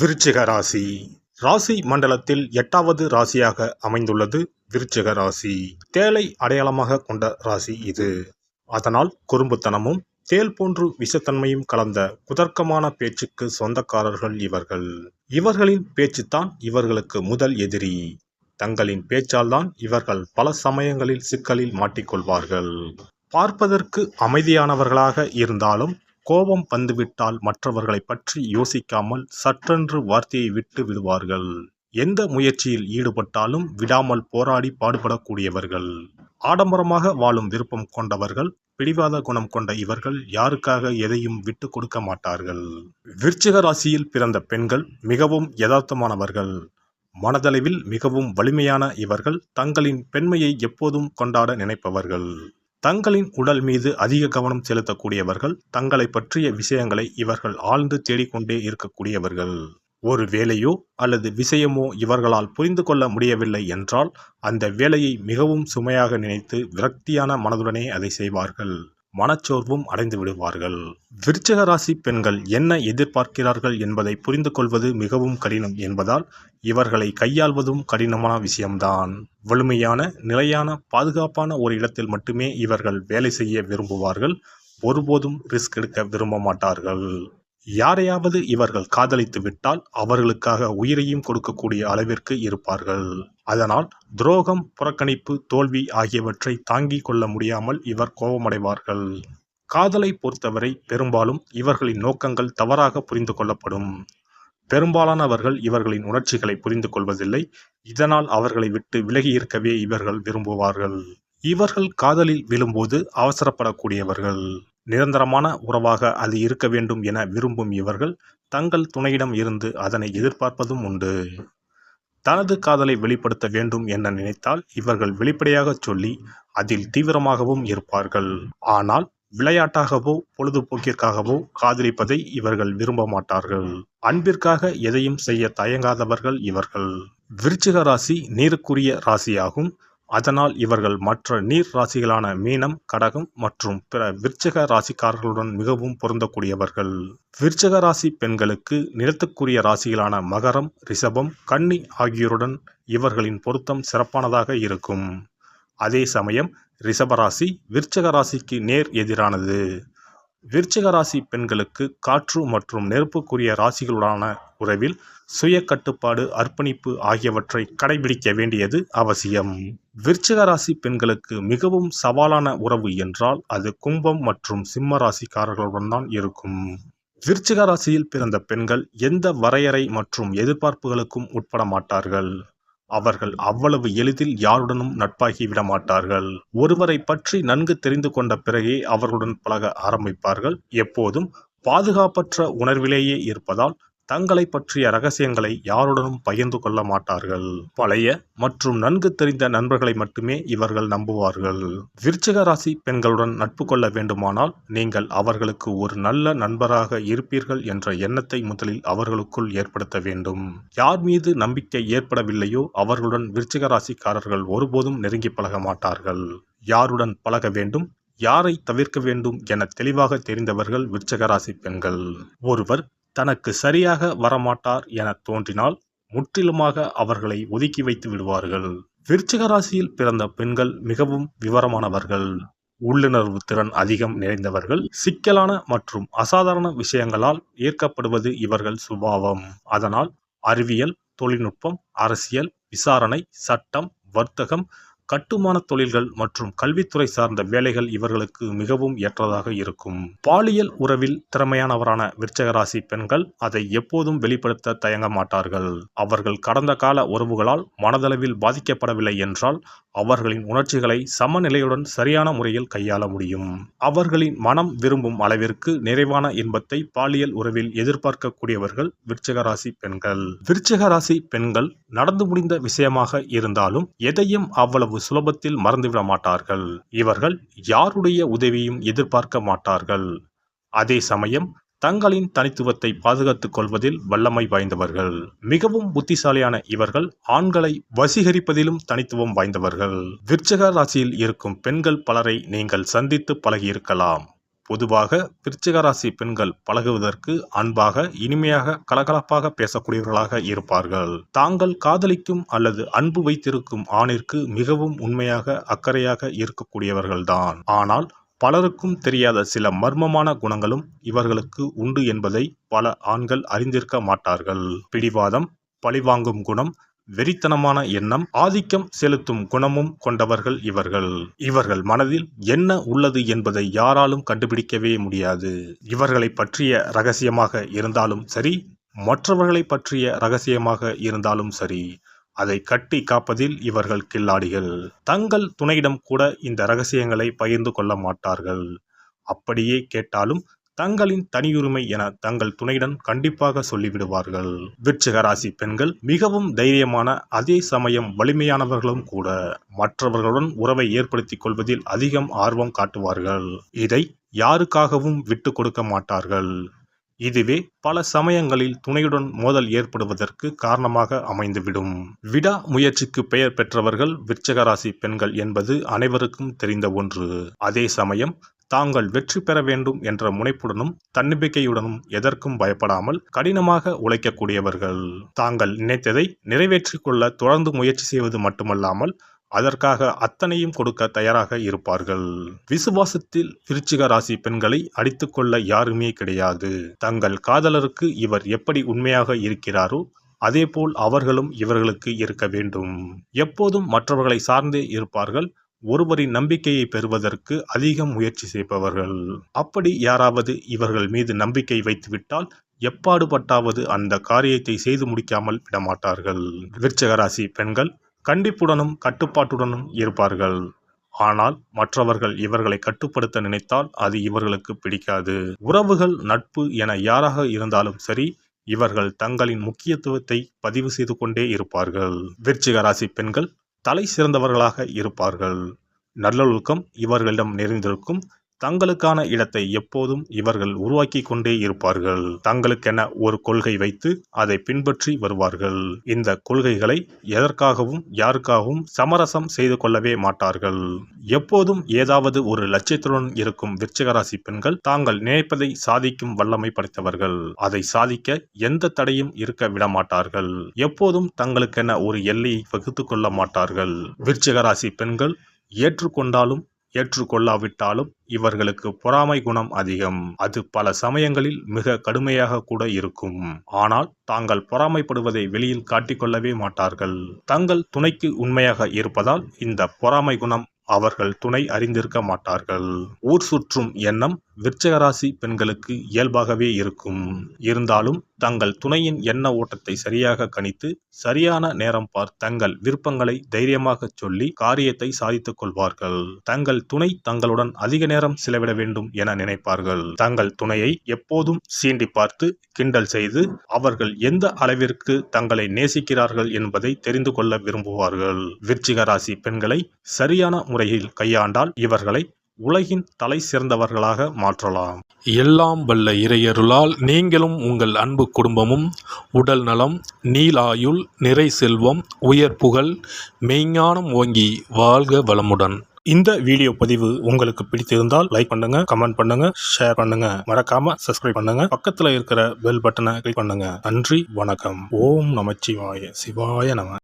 விருச்சிக ராசி. ராசி மண்டலத்தில் 8வது ராசியாக அமைந்துள்ளது விருச்சிக ராசி. தேளை அடையாளமாக கொண்ட ராசி இது. அதனால் குறும்புத்தனமும் தேள் போன்று விஷத்தன்மையும் கலந்த குதர்க்கமான பேச்சுக்கு சொந்தக்காரர்கள் இவர்கள். இவர்களின் பேச்சுத்தான் இவர்களுக்கு முதல் எதிரி. தங்களின் பேச்சால் தான் இவர்கள் பல சமயங்களில் சிக்கலில் மாட்டிக்கொள்வார்கள். பார்ப்பதற்கு அமைதியானவர்களாக இருந்தாலும் கோபம் வந்துவிட்டால் மற்றவர்களை பற்றி யோசிக்காமல் சற்றென்று வார்த்தையை விட்டு விடுவார்கள். எந்த முயற்சியில் ஈடுபட்டாலும் விடாமல் போராடி பாடுபடக்கூடியவர்கள். ஆடம்பரமாக வாழும் விருப்பம் கொண்டவர்கள். பிடிவாத குணம் கொண்ட இவர்கள் யாருக்காக எதையும் விட்டு கொடுக்க மாட்டார்கள். விருச்சிக ராசியில் பிறந்த பெண்கள் மிகவும் யதார்த்தமானவர்கள். மனதளவில் மிகவும் வலிமையான இவர்கள் தங்களின் பெண்மையை எப்போதும் கொண்டாட நினைப்பவர்கள். தங்களின் உடல் மீது அதிக கவனம் செலுத்தக்கூடியவர்கள். தங்களை பற்றிய விஷயங்களை இவர்கள் ஆழ்ந்து தேடிக்கொண்டே இருக்கக்கூடியவர்கள். ஒரு வேலையோ அல்லது விஷயமோ இவர்களால் புரிந்து கொள்ள முடியவில்லை என்றால் அந்த வேலையை மிகவும் சுமையாக நினைத்து விரக்தியான மனதுடனே அதை செய்வார்கள். மனச்சோர்வும் அடைந்து விடுவார்கள். விருச்சிக ராசி பெண்கள் என்ன எதிர்பார்க்கிறார்கள் என்பதை புரிந்து கொள்வது மிகவும் கடினம் என்பதால் இவர்களை கையாள்வதும் கடினமான விஷயம்தான். வலிமையான, நிலையான, பாதுகாப்பான ஒரு இடத்தில் மட்டுமே இவர்கள் வேலை செய்ய விரும்புவார்கள். ஒருபோதும் ரிஸ்க் எடுக்க விரும்ப மாட்டார்கள். யாரையாவது இவர்கள் காதலித்து விட்டால் அவர்களுக்காக உயிரையும் கொடுக்கக்கூடிய அளவிற்கு இருப்பார்கள். அதனால் துரோகம், புறக்கணிப்பு, தோல்வி ஆகியவற்றை தாங்கிக் கொள்ள முடியாமல் இவர் கோபமடைவார்கள். காதலை பொறுத்தவரை பெரும்பாலும் இவர்களின் நோக்கங்கள் தவறாக புரிந்து கொள்ளப்படும். பெரும்பாலானவர்கள் இவர்களின் உணர்ச்சிகளை புரிந்து கொள்வதில்லை. இதனால் அவர்களை விட்டு விலகி இருக்கவே இவர்கள் விரும்புவார்கள். இவர்கள் காதலில் விழும்போது அவசரப்படக்கூடியவர்கள். நிரந்தரமான உறவாக அது இருக்க வேண்டும் என விரும்பும் இவர்கள் தங்கள் துணையிடம் இருந்து அதனை எதிர்பார்ப்பதும் உண்டு. தனது காதலை வெளிப்படுத்த வேண்டும் என நினைத்தால் இவர்கள் வெளிப்படையாக சொல்லி அதில் தீவிரமாகவும் இருப்பார்கள். ஆனால் விளையாட்டாகவோ பொழுதுபோக்கிற்காகவோ காதலிப்பதை இவர்கள் விரும்ப மாட்டார்கள். அன்பிற்காக எதையும் செய்ய தயங்காதவர்கள் இவர்கள். விருச்சிக ராசி நீருக்குரிய ராசியாகும். அதனால் இவர்கள் மற்ற நீர் ராசிகளான மீனம், கடகம் மற்றும் பிற விருச்சிக ராசிக்காரர்களுடன் மிகவும் பொருந்தக்கூடியவர்கள். விருச்சிக ராசி பெண்களுக்கு நிலத்துக்குரிய ராசிகளான மகரம், ரிஷபம், கன்னி ஆகியோருடன் இவர்களின் பொருத்தம் சிறப்பானதாக இருக்கும். அதே சமயம் ரிஷபராசி விருச்சிக ராசிக்கு நேர் எதிரானது. விருச்சிக ராசி பெண்களுக்கு காற்று மற்றும் நெருப்புக்குரிய ராசிகளுடான உறவில் சுய கட்டுப்பாடு, அர்ப்பணிப்பு ஆகியவற்றை கடைபிடிக்க வேண்டியது அவசியம். விருச்சிக ராசி பெண்களுக்கு மிகவும் சவாலான உறவு என்றால் அது கும்பம் மற்றும் சிம்ம ராசிக்காரர்களுடன் தான் இருக்கும். விருச்சிக ராசியில் பிறந்த பெண்கள் எந்த வரையறை மற்றும் எதிர்பார்ப்புகளுக்கும் உட்பட மாட்டார்கள். அவர்கள் அவ்வளவு எளிதில் யாருடனும் நட்பாகி விட மாட்டார்கள். ஒருவரை பற்றி நன்கு தெரிந்து கொண்ட பிறகே அவர்களுடன் பழக ஆரம்பிப்பார்கள். எப்போதும் பாதுகாப்பற்ற உணர்விலேயே இருப்பதால் தங்களை பற்றிய ரகசியங்களை யாருடனும் பகிர்ந்து கொள்ள மாட்டார்கள். பழைய மற்றும் நன்கு தெரிந்த நண்பர்களை மட்டுமே இவர்கள் நம்புவார்கள். விருச்சிக ராசி பெண்களுடன் நட்பு கொள்ள வேண்டுமானால் நீங்கள் அவர்களுக்கு ஒரு நல்ல நண்பராக இருப்பீர்கள் என்ற எண்ணத்தை முதலில் அவர்களுக்குள் ஏற்படுத்த வேண்டும். யார் மீது நம்பிக்கை ஏற்படவில்லையோ அவர்களுடன் விருச்சிக ராசிக்காரர்கள் ஒருபோதும் நெருங்கி பழக மாட்டார்கள். யாருடன் பழக வேண்டும், யாரை தவிர்க்க வேண்டும் என தெளிவாக தெரிந்தவர்கள் விருச்சிக ராசி பெண்கள். ஒருவர் தனக்கு சரியாக வரமாட்டார் என தோன்றினால் முற்றிலுமாக அவர்களை ஒதுக்கி வைத்து விடுவார்கள். விருச்சிக ராசியில் பிறந்த பெண்கள் மிகவும் விவரமானவர்கள். உள்ளுணர்வு திறன் அதிகம் நிறைந்தவர்கள். சிக்கலான மற்றும் அசாதாரண விஷயங்களால் ஈர்க்கப்படுவது இவர்கள் சுபாவம். அதனால் அறிவியல், தொழில்நுட்பம், அரசியல், விசாரணை, சட்டம், வர்த்தகம், கட்டுமான தொழில்கள் மற்றும் கல்வித்துறை சார்ந்த வேலைகள் இவர்களுக்கு மிகவும் ஏற்றதாக இருக்கும். பாலியல் உறவில் திறமையானவரான விருச்சிக ராசி பெண்கள் அதை எப்போதும் வெளிப்படுத்த தயங்க மாட்டார்கள். அவர்கள் கடந்த கால உறவுகளால் மனதளவில் பாதிக்கப்படவில்லை என்றால் அவர்களின் உணர்ச்சிகளை சமநிலையுடன் சரியான முறையில் கையாள முடியும். அவர்களின் மனம் விரும்பும் அளவிற்கு நிறைவான இன்பத்தை பாலியல் உறவில் எதிர்பார்க்கக்கூடியவர்கள் விருச்சிக ராசி பெண்கள். விருச்சிக ராசி பெண்கள் நடந்து முடிந்த விஷயமாக இருந்தாலும் எதையும் அவ்வளவு சுலபத்தில் மறந்துவிட மாட்டார்கள். இவர்கள் யாருடைய உதவியும் எதிர்பார்க்க மாட்டார்கள். அதே சமயம் தங்களின் தனித்துவத்தை பாதுகாத்துக் கொள்வதில் வல்லமை வாய்ந்தவர்கள். மிகவும் புத்திசாலியான இவர்கள் ஆண்களை வசீகரிப்பதிலும் தனித்துவம் வாய்ந்தவர்கள். விருச்சிக ராசியில் இருக்கும் பெண்கள் பலரை நீங்கள் சந்தித்து பழகியிருக்கலாம். பொதுவாக விருச்சிக ராசி பெண்கள் பழகுவதற்கு அன்பாக, இனிமையாக, கலகலப்பாக பேசக்கூடியவர்களாக இருப்பார்கள். தாங்கள் காதலிக்கும் அல்லது அன்பு வைத்திருக்கும் ஆணிற்கு மிகவும் உண்மையாக, அக்கறையாக இருக்கக்கூடியவர்கள்தான். ஆனால் பலருக்கும் தெரியாத சில மர்மமான குணங்களும் இவர்களுக்கு உண்டு என்பதை பல ஆண்கள் அறிந்திருக்க மாட்டார்கள். பிடிவாதம், பழிவாங்கும் குணம், வெறித்தனமான எண்ணம், ஆதிக்கம் செலுத்தும் குணமும் கொண்டவர்கள் இவர்கள் மனதில் என்ன உள்ளது என்பதை யாராலும் கண்டுபிடிக்கவே முடியாது. இவர்களை பற்றிய ரகசியமாக இருந்தாலும் சரி, மற்றவர்களை பற்றிய ரகசியமாக இருந்தாலும் சரி, அதை கட்டி காப்பதில் இவர்கள் கில்லாடிகள். தங்கள் துணையிடம் கூட இந்த ரகசியங்களை பகிர்ந்து கொள்ள மாட்டார்கள். அப்படியே கேட்டாலும் தங்களின் தனியுரிமை என தங்கள் துணையுடன் கண்டிப்பாக சொல்லிவிடுவார்கள். விருச்சிக ராசி பெண்கள் மிகவும் தைரியமான, அதே சமயம் வலிமையானவர்களும் கூட. மற்றவர்களுடன் உறவை ஏற்படுத்திக் கொள்வதில் அதிகம் ஆர்வம் காட்டுவார்கள். இதை யாருக்காகவும் விட்டு கொடுக்க மாட்டார்கள். இதுவே பல சமயங்களில் துணையுடன் மோதல் ஏற்படுவதற்கு காரணமாக அமைந்துவிடும். விடா முயற்சிக்கு பெயர் பெற்றவர்கள் விருச்சிக ராசி பெண்கள் என்பது அனைவருக்கும் தெரிந்த ஒன்று. அதே சமயம் தாங்கள் வெற்றி பெற வேண்டும் என்ற முனைப்புடனும் தன்னம்பிக்கையுடனும் எதற்கும் பயப்படாமல் கடினமாக உழைக்கக்கூடியவர்கள். தாங்கள் நினைத்ததை நிறைவேற்றிக் கொள்ள தொடர்ந்து முயற்சி செய்வது மட்டுமல்லாமல் அதற்காக அத்தனையும் கொடுக்க தயாராக இருப்பார்கள். விசுவாசத்தில் விருச்சிக ராசி பெண்களை அடித்துக்கொள்ள யாருமே கிடையாது. தங்கள் காதலருக்கு இவர் எப்படி உண்மையாக இருக்கிறாரோ அதேபோல் அவர்களும் இவர்களுக்கு இருக்க வேண்டும். எப்போதும் மற்றவர்களை சார்ந்தே இருப்பார்கள். ஒருவரின் நம்பிக்கையை பெறுவதற்கு அதிகம் முயற்சி செய்பவர்கள். அப்படி யாராவது இவர்கள் மீது நம்பிக்கை வைத்துவிட்டால் எப்பாடுபட்டாவது அந்த காரியத்தை செய்து முடிக்காமல் விடமாட்டார்கள். விருச்சிக ராசி பெண்கள் கண்டிப்புடனும் கட்டுப்பாட்டுடனும் இருப்பார்கள். ஆனால் மற்றவர்கள் இவர்களை கட்டுப்படுத்த நினைத்தால் அது இவர்களுக்கு பிடிக்காது. உறவுகள், நட்பு என யாராக இருந்தாலும் சரி, இவர்கள் தங்களின் முக்கியத்துவத்தை பதிவு செய்து கொண்டே இருப்பார்கள். விருச்சிக ராசி பெண்கள் தலை சிறந்தவர்களாக இருப்பார்கள். நல்லொழுக்கம் இவர்களிடம் நிறைந்திருக்கும். தங்களுக்கான இடத்தை எப்போதும் இவர்கள் உருவாக்கி கொண்டே இருப்பார்கள். தங்களுக்கென ஒரு கொள்கை வைத்து அதை பின்பற்றி வருவார்கள். இந்த கொள்கைகளை எதற்காகவும் யாருக்காகவும் சமரசம் செய்து கொள்ளவே மாட்டார்கள். எப்போதும் ஏதாவது ஒரு லட்சியத்துடன் இருக்கும் விருச்சிக ராசி பெண்கள் தாங்கள் நினைப்பதை சாதிக்கும் வல்லமை படைத்தவர்கள். அதை சாதிக்க எந்த தடையும் இருக்க விட மாட்டார்கள். எப்போதும் தங்களுக்கென ஒரு எல்லையை வகுத்து கொள்ள மாட்டார்கள். விருச்சிக ராசி பெண்கள் ஏற்றுக்கொண்டாலும் ஏற்றுக்கொள்ளாவிட்டாலும் இவர்களுக்கு பொறாமை குணம் அதிகம். அது பல சமயங்களில் மிக கடுமையாக கூட இருக்கும். ஆனால் தாங்கள் பொறாமைப்படுவதை வெளியில் காட்டிக்கொள்ளவே மாட்டார்கள். தங்கள் துணைக்கு உண்மையாக இருப்பதால் இந்த பொறாமை குணம் அவர்கள் துணை அறிந்திருக்க மாட்டார்கள். ஊர் சுற்றும் எண்ணம் விருச்சிக ராசி பெண்களுக்கு இயல்பாகவே இருக்கும். இருந்தாலும் தங்கள் துணையின் எண்ண ஓட்டத்தை சரியாக கணித்து சரியான நேரம் பார்த்து தங்கள் விருப்பங்களை தைரியமாக சொல்லி காரியத்தை சாதித்துக் கொள்வார்கள். தங்கள் துணை தங்களுடன் அதிக நேரம் செலவிட வேண்டும் என நினைப்பார்கள். தங்கள் துணையை எப்போதும் சீண்டி பார்த்து கிண்டல் செய்து அவர்கள் எந்த அளவிற்கு தங்களை நேசிக்கிறார்கள் என்பதை தெரிந்து கொள்ள விரும்புவார்கள். விருச்சிக ராசி பெண்களை சரியான முறையில் கையாண்டால் இவர்களை உலகின் தலை சிறந்தவர்களாக மாற்றலாம். எல்லாம் வல்ல இறையருளால் நீங்களும் உங்கள் அன்பு குடும்பமும் உடல் நலம், நீலாயுள், நிறை செல்வம், உயர் புகழ், மெய்ஞானம் ஓங்கி வாழ்க வளமுடன். இந்த வீடியோ பதிவு உங்களுக்கு பிடித்திருந்தால் லைக் பண்ணுங்க, கமெண்ட் பண்ணுங்க, ஷேர் பண்ணுங்க, மறக்காம சப்ஸ்கிரைப் பண்ணுங்க, பக்கத்துல இருக்கிற பெல் பட்டனை கிளிக் பண்ணுங்க. நன்றி, வணக்கம். ஓம் நமச்சிவாய. சிவாய நம.